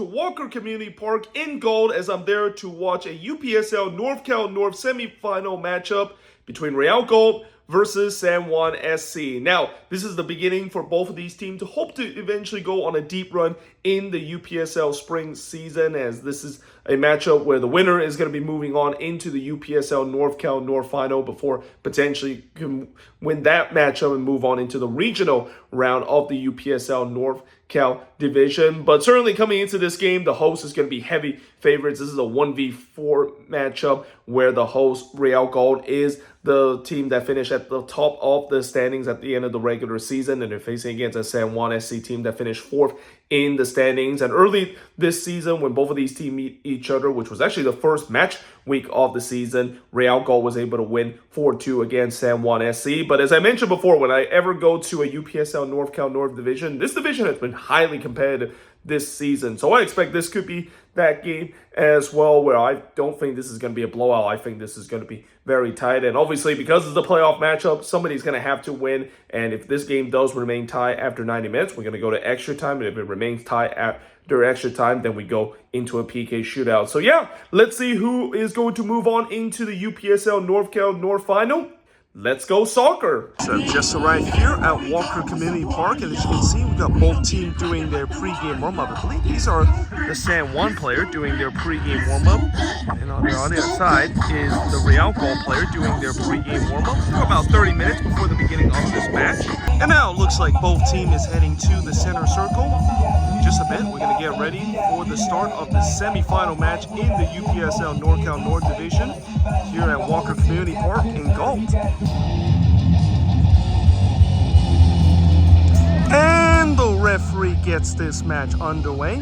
Walker Community Park in Galt as I'm there to watch a UPSL Norcal North Semi Final matchup between Real Galt versus San Juan SC. Now, this is the beginning for both of these teams to hope to eventually go on a deep run in the UPSL spring season, as this is a matchup where the winner is going to be moving on into the UPSL Norcal North Final before potentially can win that matchup and move on into the regional round of the UPSL Norcal division. But certainly coming into this game, the host is going to be heavy favorites. This is a 1v4 matchup where the host, Real Galt, is the team that finished at the top of the standings at the end of the regular season, and they're facing against a San Juan SC team that finished fourth in the standings. And early this season, when both of these teams meet each other, which was actually the first match week of the season, Real Galt was able to win 4-2 against San Juan SC. But as I mentioned before, when I ever go to a UPSL Norcal North division, this division has been highly competitive this season. So I expect this could be that game as well, where I don't think this is going to be a blowout. I think this is going to be very tight. And obviously, because it's the playoff matchup, somebody's going to have to win. And if this game does remain tied after 90 minutes, we're going to go to extra time. And if it remains tied after extra time, then we go into a PK shootout. So yeah, let's see who is going to move on into the UPSL Norcal North Final. Let's go soccer! So just arrived here at Walker Community Park, and as you can see, we've got both teams doing their pregame warm-up. I believe these are the San Juan player doing their pregame warm-up, and on the other side is the Real Galt player doing their pregame warm-up for about 30 minutes before the beginning of this match. And now it looks like both teams is heading to the center circle. In just a bit, we're going to get ready for the start of the semi-final match in the UPSL Norcal North Division here at Walker Community Park in Galt. And the referee gets this match underway.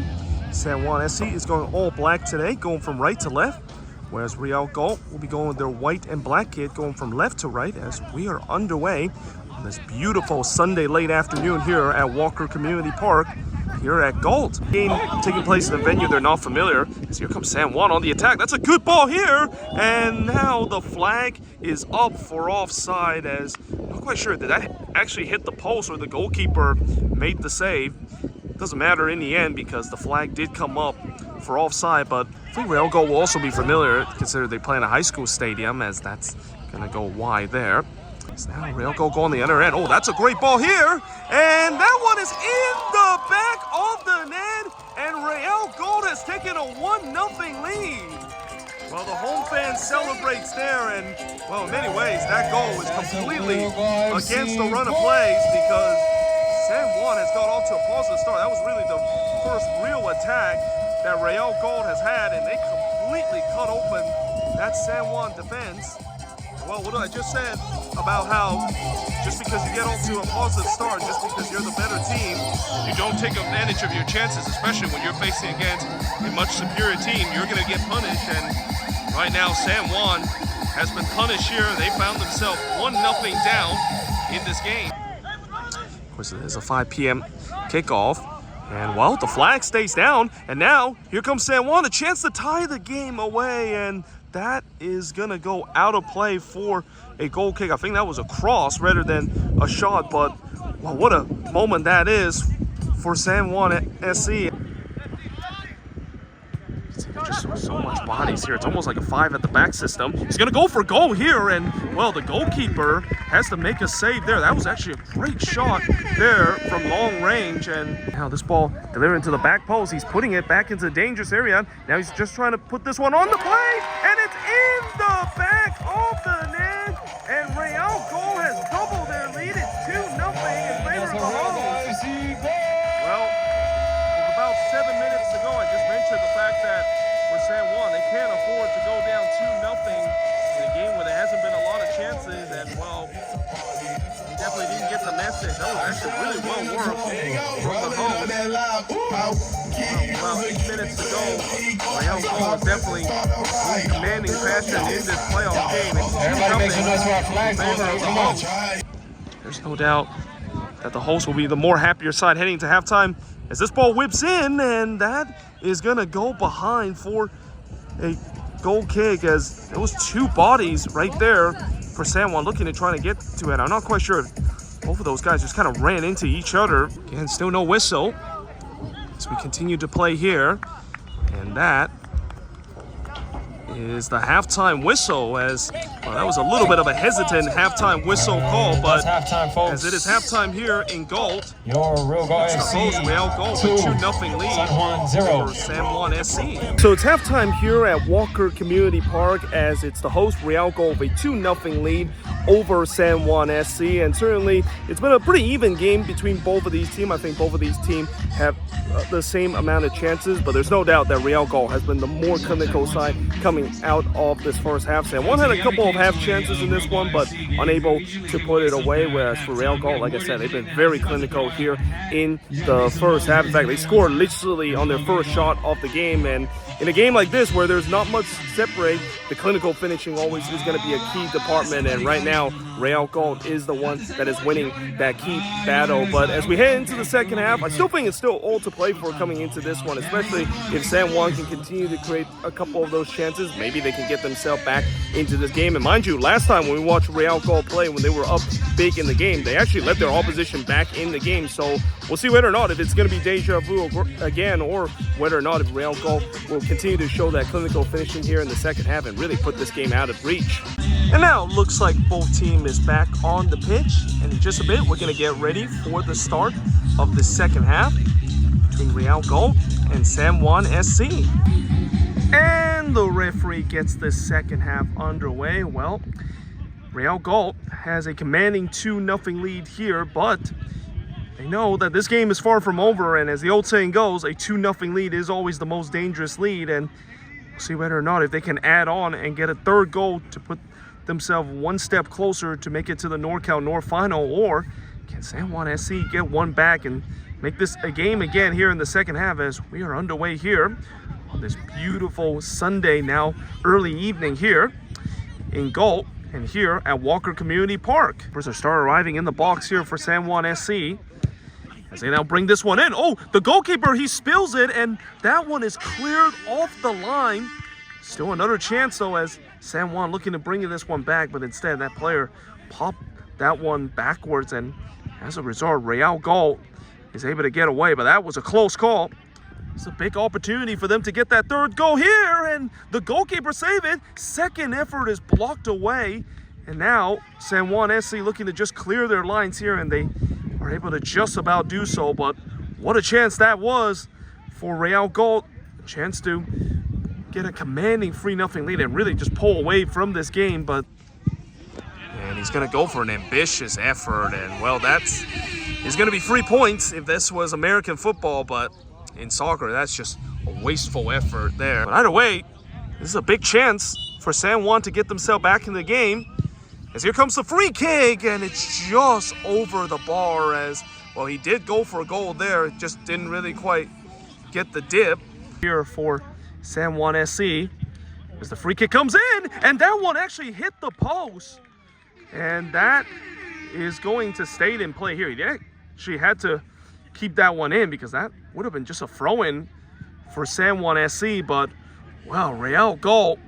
San Juan SC is going all black today, going from right to left, whereas Real Galt will be going with their white and black kit, going from left to right, as we are underway on this beautiful Sunday late afternoon here at Walker Community Park here at Galt. Game taking place in a venue they're not familiar. So here comes San Juan on the attack. That's a good ball here. And now the flag is up for offside, as I'm not quite sure, did that actually hit the post or the goalkeeper made the save? Doesn't matter in the end because the flag did come up for offside, but I think Real Galt will also be familiar, considering they play in a high school stadium, as that's gonna go wide there. So now Real Galt go on the other end. Oh, that's a great ball here. And that one is in the back of the net. And Real Galt has taken a 1-0 lead. Well, the home fan celebrates there. And, well, in many ways, that goal is completely against the run of plays, because San Juan has got off to a positive start. That was really the first real attack that Real Galt has had. And they completely cut open that San Juan defense. Well, what I just said about how just because you get off to a positive start, just because you're the better team, you don't take advantage of your chances, especially when you're facing against a much superior team. You're going to get punished, and right now San Juan has been punished here. They found themselves 1-0 down in this game. Of course, it is a 5 p.m. kickoff. And, well, the flag stays down, and now here comes San Juan, a chance to tie the game away, and that is going to go out of play for a goal kick. I think that was a cross rather than a shot, but, well, what a moment that is for San Juan SC. Just so much bodies here. It's almost like a 5 at the back system. He's going to go for goal here, and, well, the goalkeeper has to make a save there. That was actually a great shot there from long range, and now this ball delivered into the back post. He's putting it back into the dangerous area. Now he's just trying to put this one on the play, and it's in the back of the net, and Real Galt has doubled their lead. It's 2-0 in favor of the host. Well, with about 7 minutes to go, I just mentioned the fact that for San Juan, they can't afford to go down 2-0 in a game where there hasn't been a lot of chances, and, well, he definitely didn't get the message. That was actually really well worked from the host. About 8 minutes to go, Real Galt is definitely in commanding fashion in this playoff game. There's no doubt that the host will be the more happier side heading to halftime, as this ball whips in, and that is going to go behind for a goal kick, as there was 2 bodies right there for San Juan looking to try to get to it. I'm not quite sure if both of those guys just kind of ran into each other. Again, still no whistle. as we continue to play here. And that is the halftime whistle, as well, that was a little bit of a hesitant halftime whistle call, but halftime, folks. as it is halftime here in Galt, Your Real Galt SC, Real Galt with 2-0 lead San Juan 0 over San Juan SC. So it's halftime here at Walker Community Park, as it's the host Real Galt with a 2-0 lead over San Juan SC, and certainly it's been a pretty even game between both of these teams. I think both of these teams have the same amount of chances, but there's no doubt that Real Galt has been the more clinical side coming out of this first half. San Juan had a couple of half chances in this one, but unable to put it away, whereas for Real Galt, like I said, they've been very clinical here in the first half. In fact, they scored literally on their first shot of the game, and in a game like this where there's not much to separate, the clinical finishing always is going to be a key department, and right now Real Galt is the one that is winning that key battle. But as we head into the second half, I still think it's still all to play for coming into this one, especially if San Juan can continue to create a couple of those chances. Maybe they can get themselves back into this game. And mind you, last time when we watched Real Galt play, when they were up big in the game, they actually let their opposition back in the game. So we'll see whether or not if it's going to be deja vu again, or whether or not if Real Galt will continue to show that clinical finishing here in the second half and really put this game out of reach. And now it looks like both teams is back on the pitch, and in just a bit we're going to get ready for the start of the second half between Real Galt and San Juan SC. And the referee gets the second half underway. Well, Real Galt has a commanding 2-0 lead here, but they know that this game is far from over, and as the old saying goes, a 2-0 lead is always the most dangerous lead, and we'll see whether or not if they can add on and get a third goal to put themselves one step closer to make it to the NorCal North Final, or can San Juan SC get one back and make this a game again here in the second half, as we are underway here on this beautiful Sunday now, early evening here in Galt and here at Walker Community Park. First, start arriving in the box here for San Juan SC as they now bring this one in. Oh, the goalkeeper, he spills it, and that one is cleared off the line. Still another chance though, as San Juan looking to bring this one back, but instead that player popped that one backwards, and as a result, Real Galt is able to get away, but that was a close call. It's a big opportunity for them to get that third goal here, and the goalkeeper save it. Second effort is blocked away, and now San Juan SC looking to just clear their lines here, and they are able to just about do so. But what a chance that was for Real Galt, a chance to get a commanding 3-0 lead and really just pull away from this game. But and he's going to go for an ambitious effort, and well, that's going to be 3 points if this was American football, but in soccer, that's just a wasteful effort there. But either way, this is a big chance for San Juan to get themselves back in the game, as here comes the free kick, and it's just over the bar. As well, he did go for a goal there, just didn't really quite get the dip here for San Juan SC, as the free kick comes in, and that one actually hit the post, and that is going to stay in play here. He actually had to keep that one in, because that would have been just a throw-in for San Juan SC. But well, Real Galt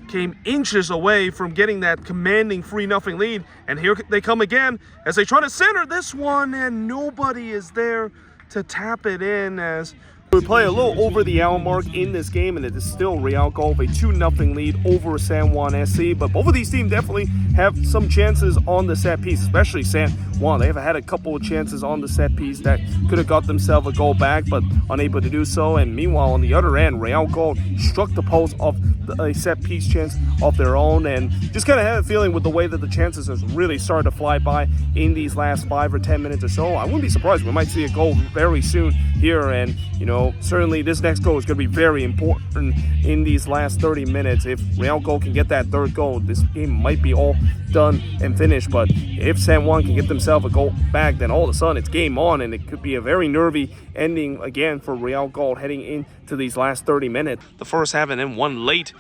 came inches away from getting that commanding 3-0 lead, and here they come again as they try to center this one, and nobody is there to tap it in, as we play a little over the hour mark in this game, and it is still Real Galt a 2-0 lead over San Juan SC. But both of these teams definitely have some chances on the set piece, especially San Juan. They have had a couple of chances on the set piece that could have got themselves a goal back, but unable to do so. And meanwhile, on the other end, Real Galt struck the post off a set piece chance of their own, and just kind of have a feeling with the way that the chances has really started to fly by in these last 5 or 10 minutes or so. I wouldn't be surprised we might see a goal very soon here, and you know, certainly this next goal is going to be very important in these last 30 minutes. If Real Galt can get that third goal, this game might be all done and finished. But if San Juan can get themselves a goal back, then all of a sudden it's game on, and it could be a very nervy ending again for Real Galt heading into these last 30 minutes. The first half, and then one late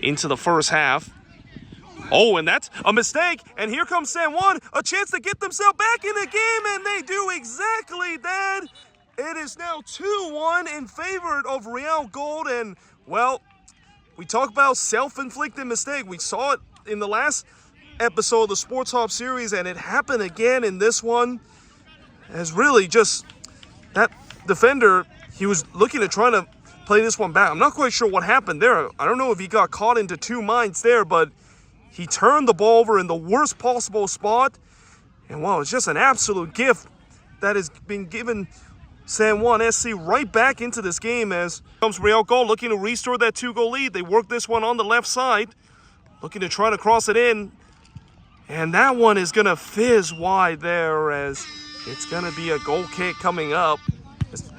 into the first half. Oh, and that's a mistake, and here comes San Juan, a chance to get themselves back in the game, and they do exactly that. It is now 2-1 in favor of Real Galt, and well, we talk about self-inflicted mistake. We saw it in the last episode of the Sporthop series, and it happened again in this one, as really just that defender, he was looking to try to play this one back. I'm not quite sure what happened there. I don't know if he got caught into two minds there, but he turned the ball over in the worst possible spot. And wow, it's just an absolute gift that has been given San Juan SC right back into this game as comes Real Galt looking to restore that 2-goal lead. They work this one on the left side, looking to try to cross it in. And that one is going to fizz wide there as it's going to be a goal kick coming up.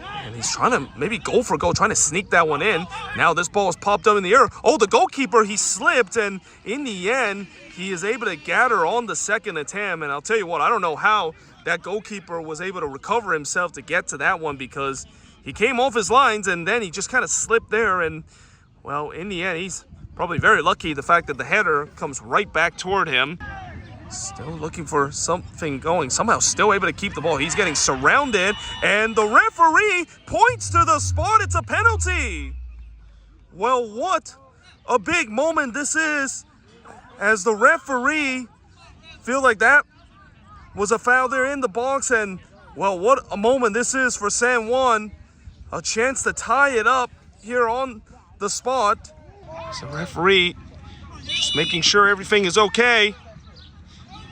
And he's trying to maybe go for goal, trying to sneak that one in. Now this ball is popped up in the air. Oh, the goalkeeper, he slipped, and in the end, he is able to gather on the second attempt. And I'll tell you what, I don't know how that goalkeeper was able to recover himself to get to that one, because he came off his lines and then he just kind of slipped there. And, well, in the end, he's probably very lucky the fact that the header comes right back toward him. Still looking for something going. Somehow still able to keep the ball. He's getting surrounded, and the referee points to the spot. It's a penalty. Well, what a big moment this is, as the referee feel like that was a foul there in the box. And, well, what a moment this is for San Juan. A chance to tie it up here on the spot. So referee just making sure everything is okay.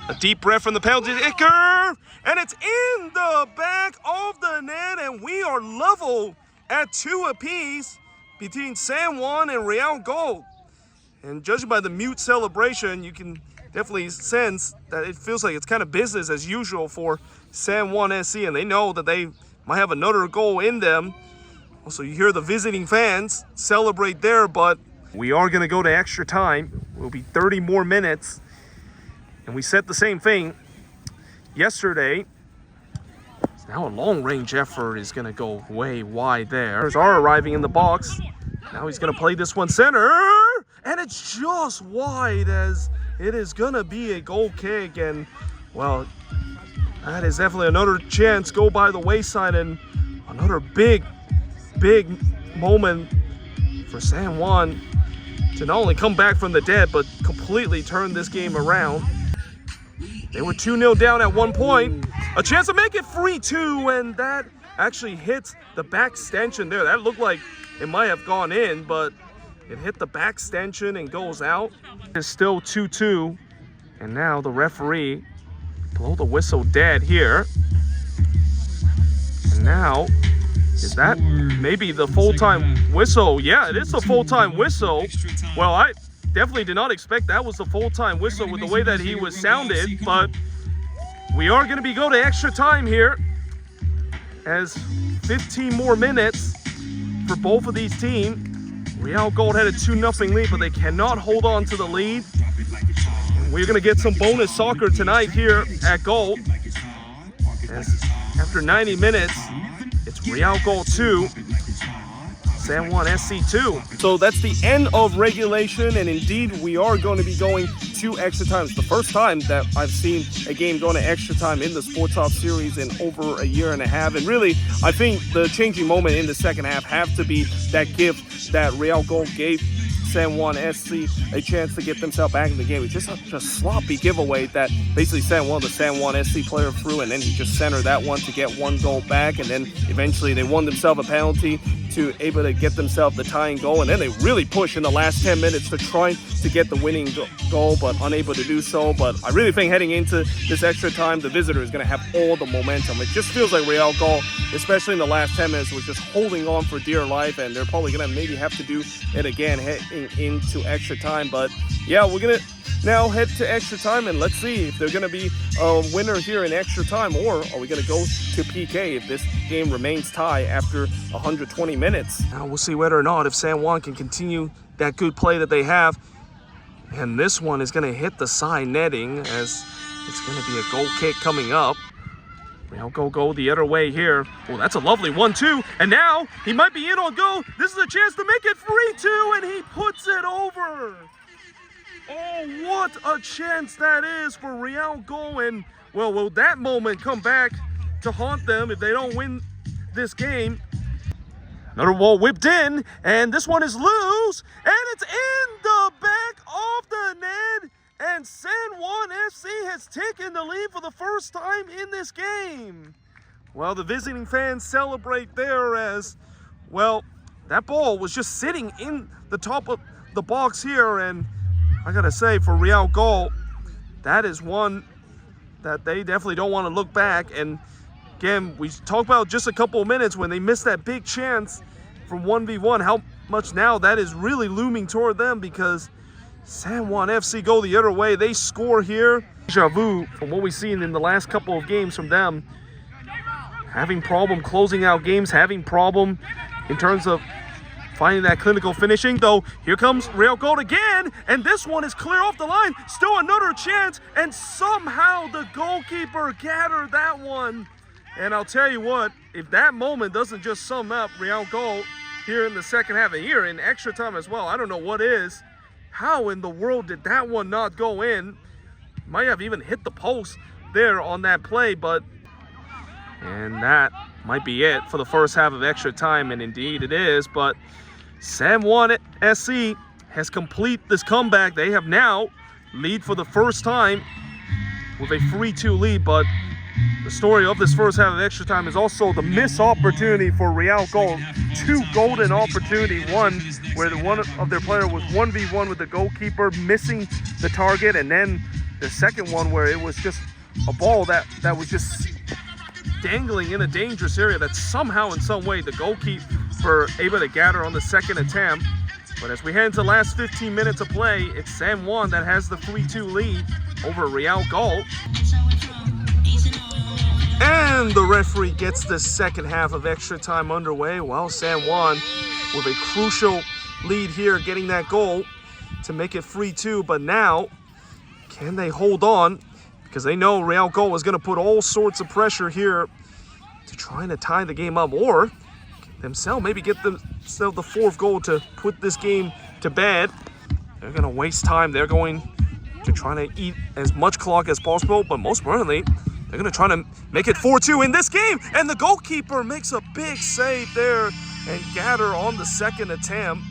A deep breath from the penalty kicker, and it's in the back of the net, and we are level at 2 apiece between San Juan and Real Galt. And judging by the mute celebration, you can definitely sense that it feels like it's kind of business as usual for San Juan SC, and they know that they might have another goal in them. Also, you hear the visiting fans celebrate there, but we are going to go to extra time. It will be 30 more minutes. And we said the same thing yesterday. Now a long-range effort is going to go way wide there. There's R arriving in the box. Now he's going to play this one center. And it's just wide, as it is going to be a goal kick. And, well, that is definitely another chance go by the wayside. And another big moment for San Juan to not only come back from the dead, but completely turn this game around. They were 2-0 down at one point. A chance to make it 3-2, and that actually hits the back stanchion there. That looked like it might have gone in, but it hit the back stanchion and goes out. It's still 2-2, and now the referee blow the whistle dead here. And now, is that maybe the full-time whistle? Yeah, it is a full-time whistle. Well, I definitely did not expect that was the full-time whistle with the way that he was sounded, but we are going to go to extra time here, as 15 more minutes for both of these teams. Real Galt had a 2-0 lead, but they cannot hold on to the lead. And we're going to get some bonus soccer tonight here at Galt, as after 90 minutes, it's Real Galt 2, San Juan SC 2. So that's the end of regulation, and indeed we are going to be going to extra time. It's the first time that I've seen a game going to extra time in the Sporthop series in over a year and a half. And really, I think the changing moment in the second half have to be that gift that Real Galt gave San Juan SC a chance to get themselves back in the game. It's just a sloppy giveaway that basically sent one of the San Juan SC player through, and then he just centered that one to get 1 goal back, and then eventually they won themselves a penalty to able to get themselves the tying goal, and then they really push in the last 10 minutes to try to get the winning goal, but unable to do so. But I really think heading into this extra time, the visitor is going to have all the momentum. It just feels like Real Galt, especially in the last 10 minutes, was just holding on for dear life, and they're probably going to maybe have to do it again heading into extra time. But yeah, we're going to now head to extra time, and let's see if they're going to be a winner here in extra time, or are we going to go to PK if this game remains tie after 120 minutes. Now we'll see whether or not if San Juan can continue that good play that they have. And this one is going to hit the side netting, as it's going to be a goal kick coming up. Real go the other way here. Oh, that's a lovely 1-2. And now he might be in on goal. This is a chance to make it 3-2, and he puts it over. Oh, what a chance that is for Real Galt. And, well, will that moment come back to haunt them if they don't win this game? Another ball whipped in, and this one is loose, and it's in the back of the net, and San Juan SC has taken the lead for the first time in this game. Well, the visiting fans celebrate there, as Well, that ball was just sitting in the top of the box here, and I gotta say, for Real Galt, that is one that they definitely don't want to look back. And again, we talked about just a couple of minutes when they missed that big chance from 1v1, how much now that is really looming toward them, because San Juan FC go the other way. They score here. Deja vu from what we've seen in the last couple of games from them. Having problem closing out games, having problem in terms of finding that clinical finishing. Though here comes Real Galt again, and this one is clear off the line. Still another chance, and somehow the goalkeeper gathered that one. And I'll tell you what, if that moment doesn't just sum up Real Galt here in the second half, and here in extra time as well, I don't know what is. How in the world did that one not go in? Might have even hit the post there on that play, but and that might be it for the first half of extra time, and indeed it is. But San Juan SC has completed this comeback. They have now lead for the first time with a 3-2 lead, but the story of this first half of extra time is also the missed opportunity for Real Galt. Two golden opportunity, one where one of their player was 1v1 with the goalkeeper, missing the target, and then the second one where it was just a ball that was just dangling in a dangerous area that somehow in some way the goalkeeper able to gather on the second attempt. But as we head into the last 15 minutes of play, it's San Juan that has the 3-2 lead over Real Galt. And the referee gets the second half of extra time underway, while San Juan with a crucial lead here, getting that goal to make it 3-2. But now, can they hold on? Because they know Real Galt is going to put all sorts of pressure here to trying to tie the game up, or themselves maybe get themselves the fourth goal to put this game to bed. They're going to waste time. They're going to try to eat as much clock as possible, but most importantly, they're going to try to make it 4-2 in this game. And the goalkeeper makes a big save there and gather on the second attempt.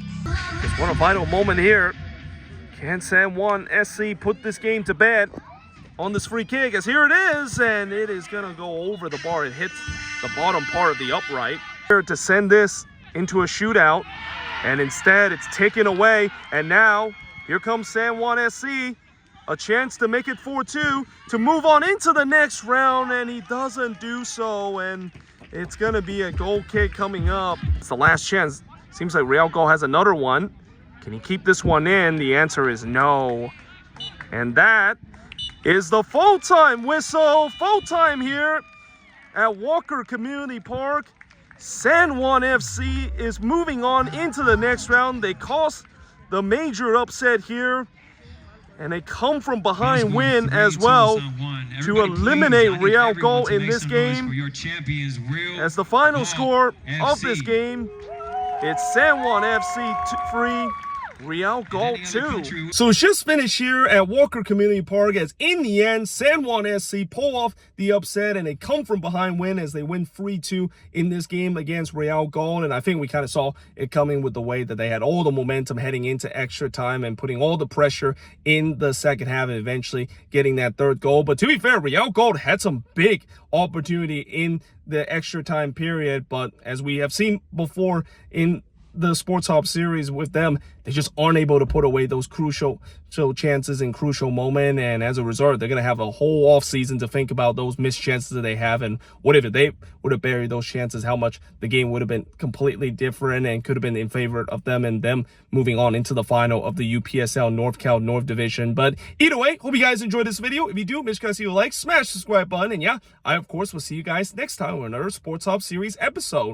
Just one vital moment here. Can San Juan SC put this game to bed on this free kick? As here it is, and it is going to go over the bar. It hits the bottom part of the upright. Here to send this into a shootout, and instead it's taken away. And now here comes San Juan SC. A chance to make it 4-2 to move on into the next round, and he doesn't do so, and it's going to be a goal kick coming up. It's the last chance. Seems like Real Galt has another one. Can he keep this one in? The answer is no. And that is the full-time whistle. Full-time here at Walker Community Park. San Juan FC is moving on into the next round. They caused the major upset here, and a come from behind win as well to eliminate Real Galt in this game. As the final score of this game, it's San Juan FC 3, Real Galt 2. So it's just finished here at Walker Community Park, as in the end, San Juan SC pull off the upset and a come from behind win as they win 3-2 in this game against Real Galt. And I think we kind of saw it coming with the way that they had all the momentum heading into extra time and putting all the pressure in the second half and eventually getting that third goal. But to be fair, Real Galt had some big opportunity in the extra time period, but as we have seen before in the Sporthop series with them, they just aren't able to put away those crucial chances in crucial moment, and as a result, they're going to have a whole off season to think about those missed chances that they have, and what if they would have buried those chances, how much the game would have been completely different and could have been in favor of them, and them moving on into the final of the UPSL Norcal North Division. But either way, hope you guys enjoyed this video. If you do, make sure to see a like, smash the subscribe button, and yeah, I of course will see you guys next time with another Sporthop series episode.